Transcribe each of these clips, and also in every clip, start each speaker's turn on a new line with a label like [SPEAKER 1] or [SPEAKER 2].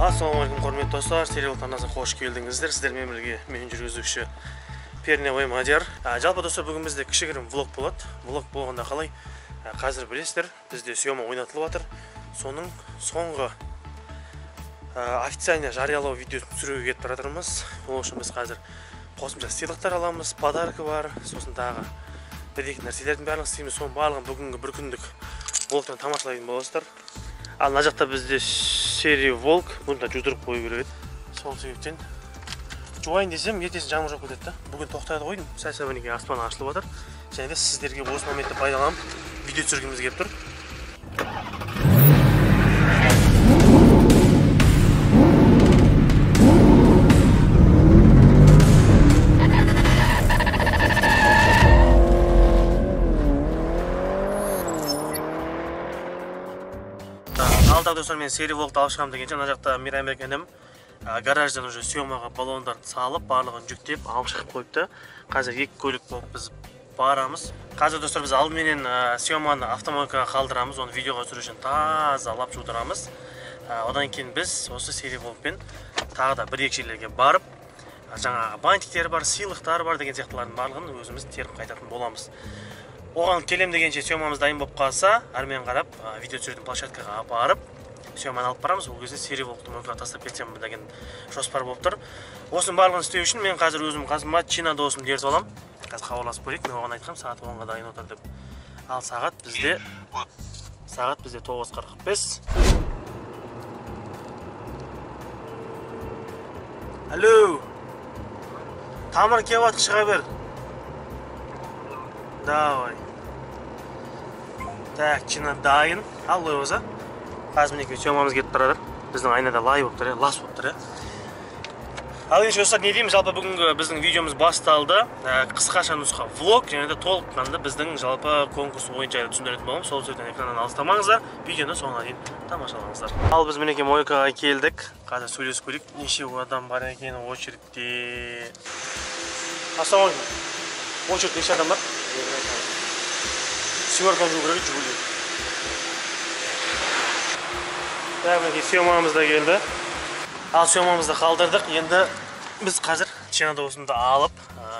[SPEAKER 1] Ассалаумағалейкум, құрметті достар, сериал арнасына қош келдіңіздер. Сіздермен бірге мен жүргізуші Перневой Мадияр. Жалпы достар, бүгін бізде кішігірім влог болады. Влог болғанда қалай? Қазір білесіздер, бізде съема ойнатылып жатыр. Соның соңғы официально жариялау видеосын түсіруге кетіп бара жатырмыз. Ол үшін біз қазір қосымша сыйлықтар аламыз, подарка бар, сосын тағы бір-екі нәрселердің барлығын істейміз. Соның барлығын бүгінгі бір күндік влогтан тамашалайтын боласыздар. Ал мына жақта бізде серия волк, бұны да жудырып қою керек еді. Сол себептен жуайын десем, ертесін жаным жоқ кетеді да. Бүгін тоқтайды қойдым. Сәл-сәл аспан ашылып жатыр. Және де сіздерге осы моментті пайдаланып видео түсіргіміз келіп тұр. Алдағы достар, мен серия влогты алып шығамын дегенше, мына жақта Мейрамбек інім гараждан уже съемаға баллондарды салып, барлығын жүктеп, алып шығып қойыпты. Қазір екі көлік болып біз барамыз. Қазір достар, біз алдыменен съеманы автомойкаға қалдырамыз, оны видеоға түсіру үшін тазалап жудырамыз. Одан кейін біз осы серия влогпен тағы да бір-екі жерлерге барып, жаңағы бантиктер бар, сыйлықтар бар деген сияқтылардың барлығын өзіміз теріп қайтатын боламыз. Оған келем дегенше съемамыз дайын болып қалса, әрмен қарап видео түсіретін площадкаға апарып, съеманы алып барамыз. Ол кезде серия влогты мойкаға тастап кетсем деген жоспар болып тұр. Осының барлығын істеу үшін мен қазір өзім қасыма Чина досымды ертіп аламын. Қазір хабарласып көрейік, мен оған айтқам, сағат 10-ға дайын отыр деп. Ал сағат бізде 9:45. Алло. Тамыр келіп жатыр, шыға бер. Давай. Так, Чина дайын. Алло өзі. Қазір мінекей съемамыз кетіп тұрады. Біздің айнада лай болып тұр, лас болып тұр. Ал енді достар, не дейміз, жалпы бүгінгі біздің видеомыз басталды. Қысқаша нұсқа влог, және де толыққанды біздің жалпы конкурс ойынша түсіндіретін боламыз. Сол сөйтен экраннан алыстамаңыздар, видеоны соңына дейін тамашалаңыздар. Ал біз мінекей мойкаға келдік. Қазір сөйлесіп көрейік, неше адам бар екен очередьте. Ассалаумағалейкум. Очередь неше адам бар? Семерканы жуу керек, жүгілді. Мінекей съемамыз да келді. Ал съемамызды қалдырдық. Енді біз қазір Чина досымды алып,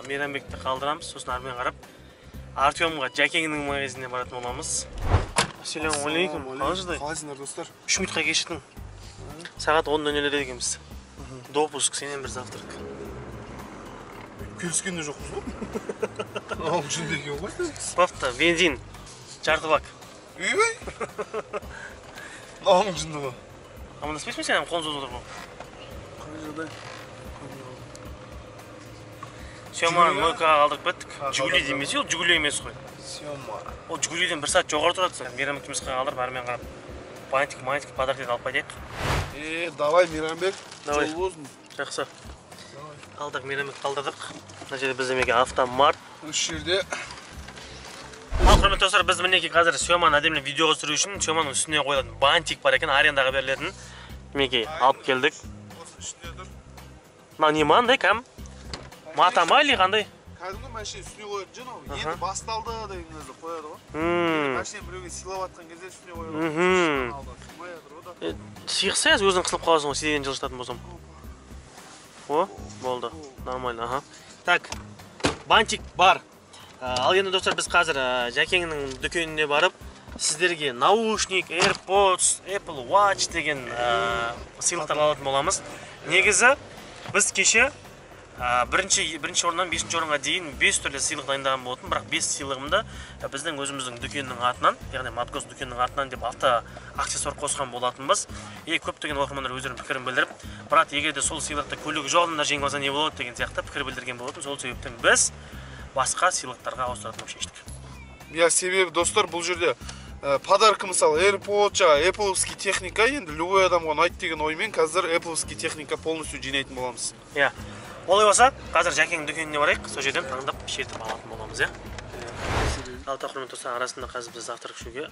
[SPEAKER 1] Мейрамбекті қалдырамыз. Сосын армен қарап, Артемға Жәкеңнің магазиніне баратын боламыз. Ассалаумағалейкум.
[SPEAKER 2] Қалайсыңдар достар?
[SPEAKER 1] 3 минутқа кешіктің. Сағат 10:00-де дегенбіз. Допуск, сенен бір завтрак.
[SPEAKER 2] Келіскенде жоқпыз ғой? Ал жүнде екен ғой?
[SPEAKER 1] Пафта, бензин, жарты бак.
[SPEAKER 2] Үйбай? Ал жүнде ғой?
[SPEAKER 1] Амандаспайсың сен, қолын созып отыр ғой.
[SPEAKER 2] Қай жағдай?
[SPEAKER 1] Съеманы мойкаға қалдырып кеттік. Жүгіли демесе, ол жүгіли емес қой.
[SPEAKER 2] Съема.
[SPEAKER 1] Ол жүгілиден 1 сағат жоғары тұрады. Мейрамбек жұмысқа қалдырып, әрмен қарап, бантик, подаркет алып қайтайық.
[SPEAKER 2] Давай, Мейрамбек.
[SPEAKER 1] Давай.
[SPEAKER 2] Жол болсын.
[SPEAKER 1] Жақсы. Алдық, Мейрамбек қалдырдық. Мына жерде бізде меке автомат.
[SPEAKER 2] Осы жерде.
[SPEAKER 1] Ал құрметті достар, біз мінекей қазір съеманы әдемілеп видеоға түсіру үшін съеманың үстіне қойылатын бантик бар екен, арендаға берілетін. Мінекей алып келдік.
[SPEAKER 2] Осы үстіне тұр.
[SPEAKER 1] Мына не маңдай кәм? Матама или қандай?
[SPEAKER 2] Кәдімгі мәшіне үстіне қоятын жан ау. Енді басталды деген кезде қояды ғой. Мәшіне біреуге сыйлап атқан кезде үстіне қояды.
[SPEAKER 1] Сыйықса өзің қысылып қаласың ғой, сиден жылжытатын болсам. О, болды. Нормально, Так, бантик бар. Ал енді достар, біз қазір Жәкеңнің дүкеніне барып, сіздерге наушник, AirPods, Apple Watch деген сыйлықтар алатын боламыз. Негізі, біз кеше бірінші орыннан 5-ші орынға дейін 5 түрлі сыйлық дайындаған болатын, бірақ 5 сыйлығымды біздің өзіміздің дүкеннің атынан, яғни Матгос дүкеннің атынан деп аксессуар қосқан болатынбыз. Көптеген оқырмандар өздерінің пікірін білдіріп, бірақ егер де сол сыйлықты көлігі жоқ адамдар жеңіп алса не болады деген сияқты пікір білдірген болатын. Сол себептен біз басқа сыйлықтарға ауыстыратын шештік.
[SPEAKER 2] Себебі достар, бұл жерде подарка, мысалы, AirPods, Apple-овский техника, енді любой адамға ұнайды деген оймен қазір Apple-овский техника полностью жинайтын боламыз.
[SPEAKER 1] Олай болса, қазір Жәкеңнің дүкеніне барайық, сол жерден таңдап шертіп алатын боламыз, Ал құрметті достар, арасында қазір біз завтрак ішуге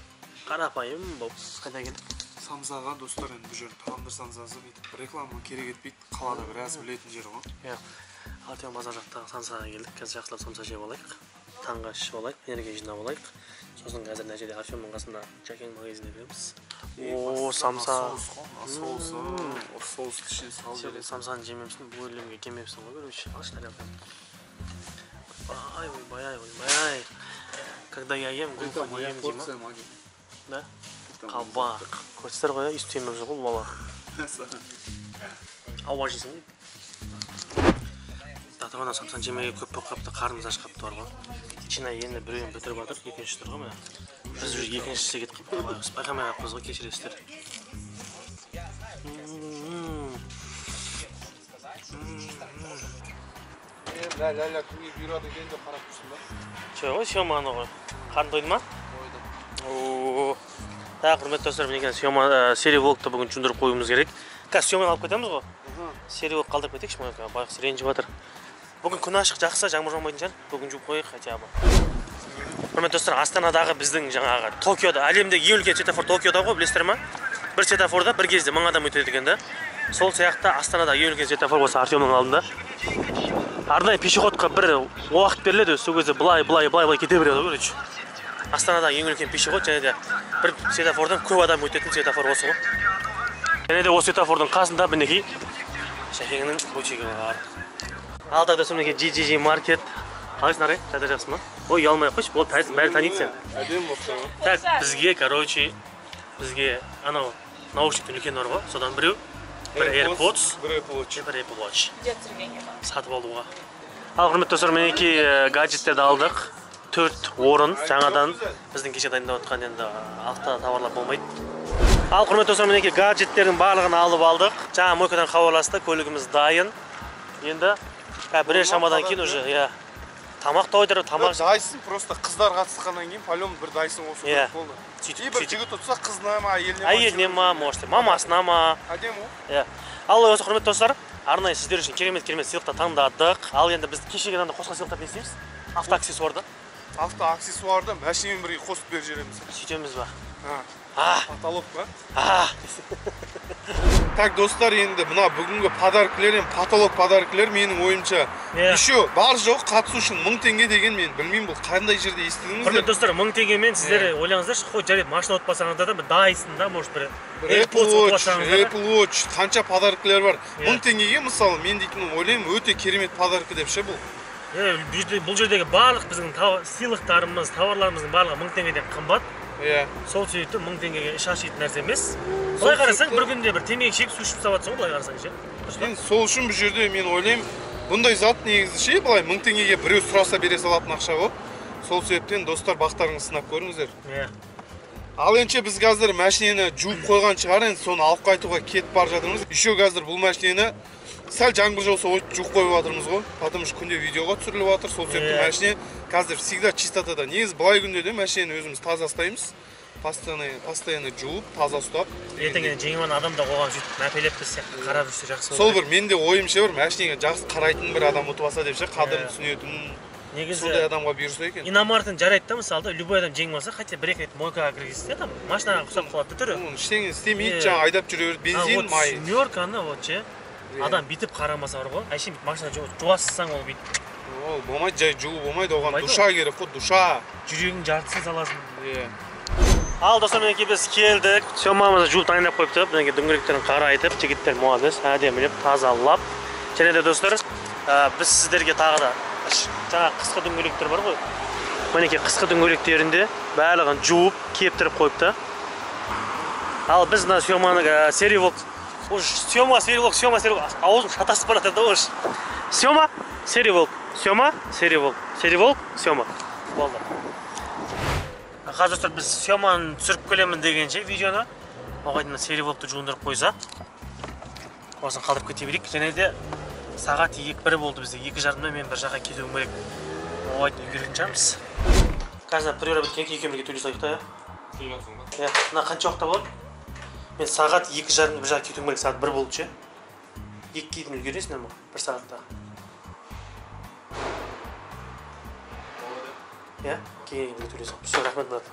[SPEAKER 1] қарапайым болып қайда келдік?
[SPEAKER 2] Самсаға достар, енді бұл жерін тағамдар Самсасы бүйтіп реклама керек етпейді, қалада біраз білетін жері ғой.
[SPEAKER 1] Артем базар жақтағы Самсаға келдік. Қазір жақсылап самса жеп алайық. Таңға ішіп алайық, энергия жинап алайық. Сосын қазір мына жерде Артемнің қасында Жәкең магазиніне кіреміз. О, самса.
[SPEAKER 2] Соусы. соус ішіне салып
[SPEAKER 1] Сен самсаны жемемсің, бұл өлімге келмепсің ғой, короче. Алшы тарелканы. Ой. Когда я ем, группа не ем, Дима. Да? Қабақ. Көрсетер ғой, үстемем жоқ ол бала. Ауа жейсің дейді. Татығана самсан жемеге көп болып қапты, қарнымыз аш қапты бар ғой. Чина енді біреуін бітіріп жатыр, екінші тұр ғой мә. Біз уже екіншісі кетіп қапты, байқамай қаппыз ғой, кешіресіздер.
[SPEAKER 2] Ләлә күнге бұйрады екен деп қарап тұрсың ба?
[SPEAKER 1] Че ғой, съеманы ғой. Қарны тойды ма? Тойды. Так, құрметті достар, мінекей серия влогты бүгін жүндіріп қойуымыз керек. Қазір съеманы алып кетеміз ғой. Серия влог қалдырып кетейікші, байқысы ренжіп жатыр. Бүгін күн ашық, жақсы, жаңбыр жаумайтын шығар. Бүгін жуып қойық, хотя бы. Құрметті достар, Астанадағы біздің жаңағы Токиода, әлемдегі ең үлкен светофор Токиода ғой, білесіздер ма? Бір светофорда бір кезде 1000 адам өтеді екен да. Сол сияқты Астанада ең үлкен светофор болса Артемнің алдында. Арнайы пешеходқа бір уақыт беріледі, сол кезде былай кете береді, короче. Астанада ең үлкен пешеход, және де бір светофордан көп адам өтетін светофор осы ғой. Және де осы светофордың қасында мінекей Шәкеңнің бутигі бар. Алда да мінекей GGG маркет. Қалайсың Арай? Тәді жақсы ма? Ой, ұялмай қойшы, бұл бәрі таниды сен.
[SPEAKER 2] Әдем болса ғой.
[SPEAKER 1] Так, бізге, короче, бізге анау наушниктің үлкен бар ғой, содан біреу. Бір AirPods, бір Apple Watch. Сатып алуға. Ал құрметті достар, мінекей гаджеттерді алдық. 4 орын жаңадан біздің кеше дайындап отқан енді алты тауарлар болмайды. Ал құрметті достар, мінекей гаджеттердің барлығын алып алдық. Жаңа мойкадан хабарласты, көлігіміз дайын. Енді бірер шамадан кейін уже тамақ тойдырып, тамақ.
[SPEAKER 2] Дайсын просто қыздар қатысқаннан кейін палем бір дайсын осы болды. Бір жігіт отса қызына ма,
[SPEAKER 1] әйеліне ма, может, мамасына ма.
[SPEAKER 2] Әдем о.
[SPEAKER 1] Ал осы құрметті достар, арнайы сіздер үшін керемет сыйлықтар таңдадық. Ал енді біз кешегіден де қосқан сыйлықтарды не істейміз? Автоаксессуарды.
[SPEAKER 2] Автоаксессуарды мәшинемен бірге қосып беріп жібереміз.
[SPEAKER 1] Сөйтеміз ба?
[SPEAKER 2] Потолок па? Так, достар, енді мына бүгінгі подаркілер, потолок подаркілер менің ойымша еще бар жоқ қатысу үшін 1000 теңге деген мен білмеймін бұл қандай жерде естідіңіздер.
[SPEAKER 1] Құрметті достар, 1000 теңгемен сіздер ойлаңыздаршы, қой жарайды машина ұтпасаңыздар да, бір Dyson да, может бір
[SPEAKER 2] Apple Watch, қанша подаркілер бар. 1000 теңгеге мысалы мен дейтін ойлаймын өте керемет подаркі деп ше бұл.
[SPEAKER 1] Бұл жердегі барлық біздің сыйлықтарымыз, тауарларымыздың барлығы 1000 теңгеден қымбат. Сол себепті 1000 теңгеге іш ашитын нәрсе емес. Былай қарасаң, бір күнде бір темекі шегіп су ішіп сабатсың ғой, былай қарасаң ше.
[SPEAKER 2] Енді сол үшін бұл жерде мен ойлаймын, бұндай зат негізі ше, былай 1000 теңгеге біреу сұраса бере салатын ақша ғой. Сол себептен достар бақтарыңызды сынап көріңіздер. Ал енді біз қазір машинені жуып қойған шығар, енді соны алып қайтуға кетіп бар жатырмыз. Еще қазір бұл машинені сәл жаңбыр жауса жуып қойып жатырмыз ғой. Потому что күнде видеоға түсіріліп жатыр. Сол себепті машина қазір всегда чистотада. Негізі былай күнде де машинені өзіміз таза ұстаймыз. Постоянно жуып, таза ұстап.
[SPEAKER 1] Ертеңгіден жеңімен адам да оған сөйтіп мәпелеп біз сияқты қарап жүрсе жақсы болады.
[SPEAKER 2] Сол бір менде ойымша бір машинаға жақсы қарайтын бір адам ұтып алса деп ше, қадірін түсінетін. Сондай адамға бұйырса екен.
[SPEAKER 1] Иномарктың жарайды да, мысалы, любой адам жеңіп алса, хотя бір-екі рет мойкаға кіргізсе, там машинаға құсап қалады бүтірі.
[SPEAKER 2] Ештеңе істемейді, жаңа айдап жүре береді, бензин, май.
[SPEAKER 1] Семерканы вот ше, адам бүйтіп қарамаса бар ғой, әшейін машина жуасысаң ол бүйтіп.
[SPEAKER 2] Ол болмайды, жай жуу болмайды, оған душа керек қой, душа.
[SPEAKER 1] Жүрегің жартысын саласың. Ал достар, мінекей біз келдік. Съемамызды жуып дайындап қойыпты. Мінекей дөңгелектерін қарайтып, жігіттер молодец, әдемілеп, тазалап. Және де достар, біз сіздерге тағы да жаңа қысқы дөңгелектер бар ғой. Мінекей қысқы дөңгелектерінде барлығын жуып, кептіріп қойыпты. Ал біз мына съеманы серия влог, съема, серия влог, аузым шатасып барады да ош. Съема, серия влог, съема, серия влог, серия влог, съема. Болды. Қазір достар, біз съеманы түсіріп келемін дегенше видеоны, оған серия влогты жуындырып қойса, осын қалдырып кете берейік. Және де сағат 2:01 болды бізде, 2:30-да мен бір жаққа кетуім керек. Оған үйгелетін шығармыз. Қазір приора біткен екеумізге төлесайық та. Мына қанша уақытта болады? Мен сағат 2:30-да бір жаққа кетуім керек, сағат 1 болды ше. 2 кетіп үлгересің ма? 1 сағатта. Кейін төлесің. Все, рахмет брат.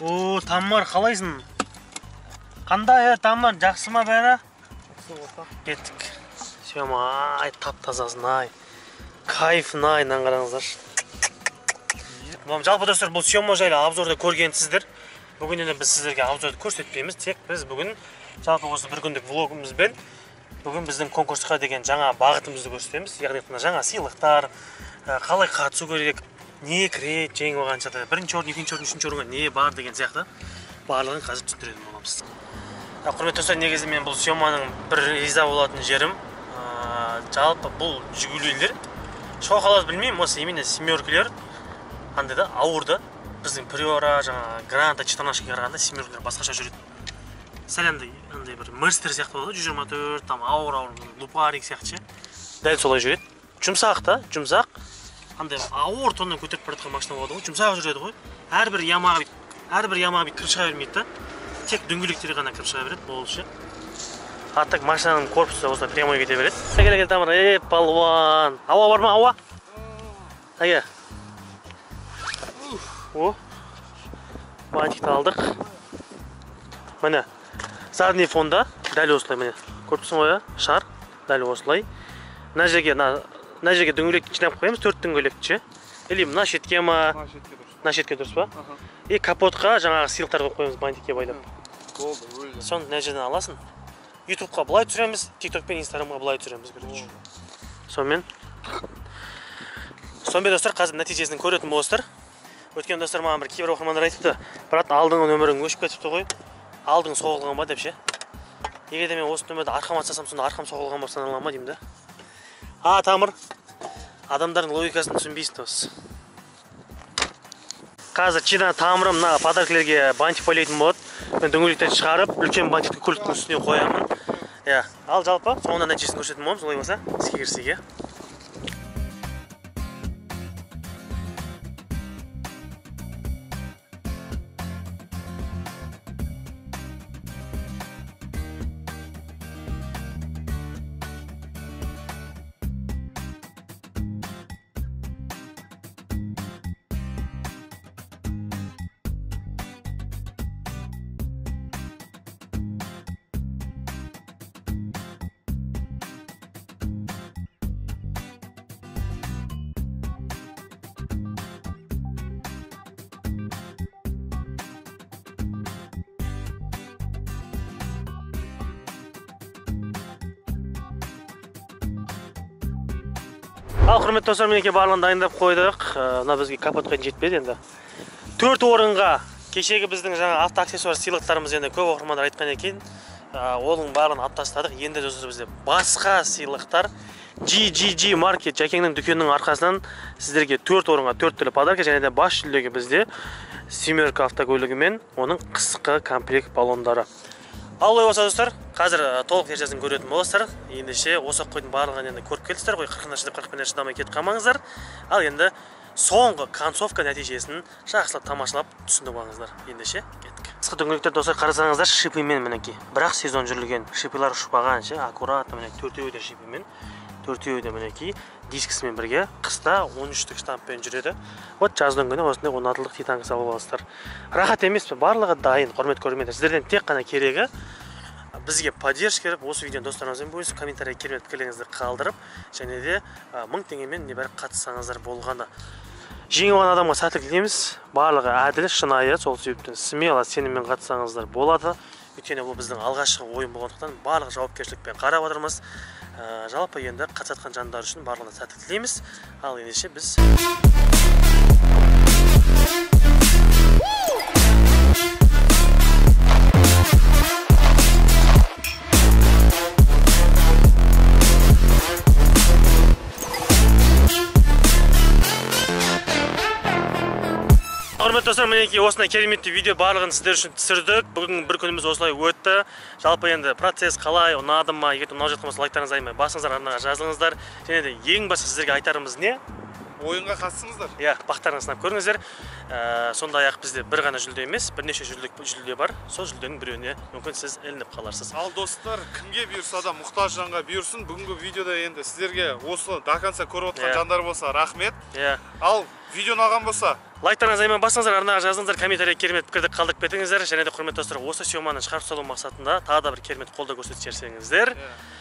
[SPEAKER 1] О, Тамар, қалайсың? Қандай, Тамар, жақсы ма бәрі? Кеттік. Сөйма, ай, тап-тазасын, ай. Кайфын, ай, нан қараңыздаршы. Жалпы достар, бұл съема жайлы обзорды көргенсіздер. Бүгін енді біз сіздерге обзорды көрсетпейміз, тек біз бүгін Жалпы осы бір күндік влогымызбен бүгін біздің конкурсқа деген жаңа бағытымызды көрсетеміз. Яғни жаңа сыйлықтар, қалай қатысу керек, не кіреді, жеңіп алған жағдайда бірінші орын, екінші орын, үшінші орынға не бар деген сияқты барлығын қазір түсіндіретін боламыз. Құрметті достар, негізі мен бұл съеманың бір риза болатын жерім. Жалпы бұл жүгілейлер шоқалады білмеймін, осы именно семеркілер қандай да ауырды. Біздің приора, жаңа гранта, четырнашкаға қарағанда семеркілер басқаша жүреді. Сәл андай бір мерстер сияқты болады, 124, там ауыр, лупарик сияқты. Дәл солай жүреді. Жұмсақ та, жұмсақ. Андай ауыр тоннан көтеріп бара жатқан машина болады ғой, жұмсақ жүреді ғой. Әрбір ямаға кіріп шыға бермейді да. Тек дөңгелектері ғана кіріп шыға береді, болды ше. А так машинаның корпусы осылай прямой кете береді. Келе тамыр, палуан. Ауа бар ма, ауа? Әге. О. Бантикті алдық. Міне. Задний фонда дәл осылай міне. Көріпсің ғой, шар. Дәл осылай. Мына жерге дөңгелекті жинап қоямыз, 4 дөңгелекті. Или мына шетке ма? Мына шетке дұрыс па? И капотқа жаңағы сыйлықтар қойып қоямыз бантикке байлап.
[SPEAKER 2] Болды,
[SPEAKER 1] соны мына жерден аласың. YouTube-қа былай түсіреміз, TikTok пен Instagram-ға былай түсіреміз. Сонымен достар, қазір нәтижесін көретін болыстар. Өткен достар маған бір кейбір оқырмандар айтыпты, брат, алдыңғы нөмірің өшіп кетіпті ғой. Алдың соғылған ба деп ше. Егер де мен осы нөмірді арқам атсасам, сонда арқам соғылған ба санала ма деймін да. Тамыр. Адамдардың логикасын түсінбейсің осы. Қазір Чина тамырым мына подаркілерге бантик байлайтын болады. Мен дөңгелектерді шығарып, үлкен бантикті көліктің үстіне қоямын. Ал жалпы, соңында нәтижесін көрсететін боламыз, олай болса, іске кірісейік. Ал құрметті достар, менеке барлығын дайындап қойдық. Мына бізге капотқа жетпеді енді. 4 орынға кешегі біздің жаңа автоаксессуар сыйлықтарымыз енді көп оқырмандар айтқан екен. Оның барлығын алып тастадық. Енді достар бізде басқа сыйлықтар GGG маркет Жәкеңнің дүкенінің арқасынан сіздерге 4 орынға 4 түрлі подарка және де бас жүлдеге бізде семерка автокөлігі мен оның қысқы комплект баллондары. Ал олай болса достар, қазір толық версиясын көретін боласыздар. Ендеше осы қойдың барлығын енді көріп келдіңіздер ғой, 40-дан шыдап 40-пен шыдамай кетіп қалмаңыздар. Ал енді соңғы концовка нәтижесін жақсылап тамашалап түсініп алыңыздар. Ендеше кеттік. Қысқы дөңгелектер достар, қарасаңыздар шипімен мінекей. Бірақ сезон жүрілген шипилар ұшпаған ше, аккуратно міне 4-еуі де шипімен. 4-еуі де мінекей дискісімен бірге қыста 13-тік штамппен жүреді. Вот жаздың күні осындай 16-лық титанка салып аласыздар. Рахат емес пе? Барлығы дайын, құрмет көрермендер. Сіздерден тек қана керегі бізге поддержка беріп, осы видеоны достарыңызбен бөлісіп, комментарий керемет пікірлеріңізді қалдырып, және де 1000 теңгемен небәрі қатыссаңыздар болғаны. Жеңіп алған адамға сәттілік тілейміз. Барлығы әділ, шынайы, сол себептен смело сеніммен қатыссаңыздар болады. Өйткені бұл біздің алғашқы ойын болғандықтан барлық жауапкершілікпен қарап отырмыз. Жалпы енді қатысқан жандар үшін барлығына сәттілік тілейміз. Ал ендеше біз құрметті достар, мінекей осындай кереметті видео барлығын сіздер үшін түсірдік. Бүгін бір күніміз осылай өтті. Жалпы енді процесс қалай, ұнады ма, егер ұнап жатқан болса лайктарыңызды айырмай басыңыздар, арнаға жазылыңыздар. Және де ең басты сіздерге айтарымыз не?
[SPEAKER 2] Ойынға қатысыңыздар.
[SPEAKER 1] Бақтарыңызды сынап көріңіздер. Сондай-ақ бізде бір ғана жүлде емес, бірнеше жүлде бар. Сол жүлденің біреуіне мүмкін сіз ілініп қаларсыз.
[SPEAKER 2] Ал достар, кімге бұйырса да мұқтаж жанға бұйырсын. Бүгінгі видеода енді сіздерге осы до конца көріп отырған жандар болса рахмет. Ал видео ұнаған болса
[SPEAKER 1] лайктарыңызды айырмай басыңыздар, арнаға жазыңыздар, комментарий керемет пікірді қалдырып кетіңіздер. Және де құрметті достар, осы съеманы шығарып салу мақсатында тағы да бір керемет қолдау көрсетіп жіберсеңіздер.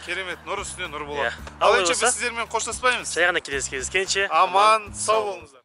[SPEAKER 2] Керемет нұр үстіне нұр болады. Ал енді біз сіздермен қоштаспаймыз.
[SPEAKER 1] Жай ғана келесі кездескенше
[SPEAKER 2] аман сау болыңыздар.